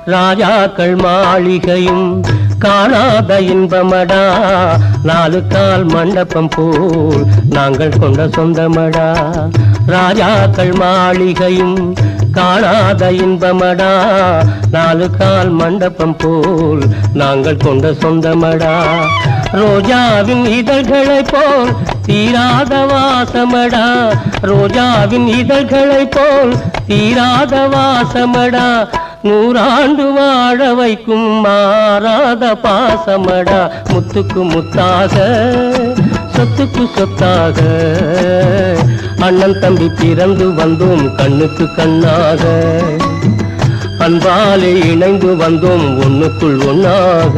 ராஜாக்கள் மாளிகையும் காணாத இன்பமடா, நாலு கால் மண்டபம் போல் நாங்கள் கொண்ட சொந்தமடா. ராஜாக்கள் மாளிகையும் காணாத இன்பமடா, நாலு கால் மண்டபம் போல் நாங்கள் கொண்ட சொந்தமடா. ரோஜாவின் இதழ்களை போல் தீராத வாசமடா, ரோஜாவின் இதழ்களை போல் தீராத வாசமடா. நூறாண்டு வாழ வைக்கும் மாறாத பாசமடா. முத்துக்கு முத்தாக சொத்துக்கு சொத்தாக அண்ணன் தம்பி பிறந்து வந்தோம் கண்ணுக்கு கண்ணாக. அன்பாலே இணைந்து வந்தோம் ஒண்ணுக்குள் ஒண்ணாக.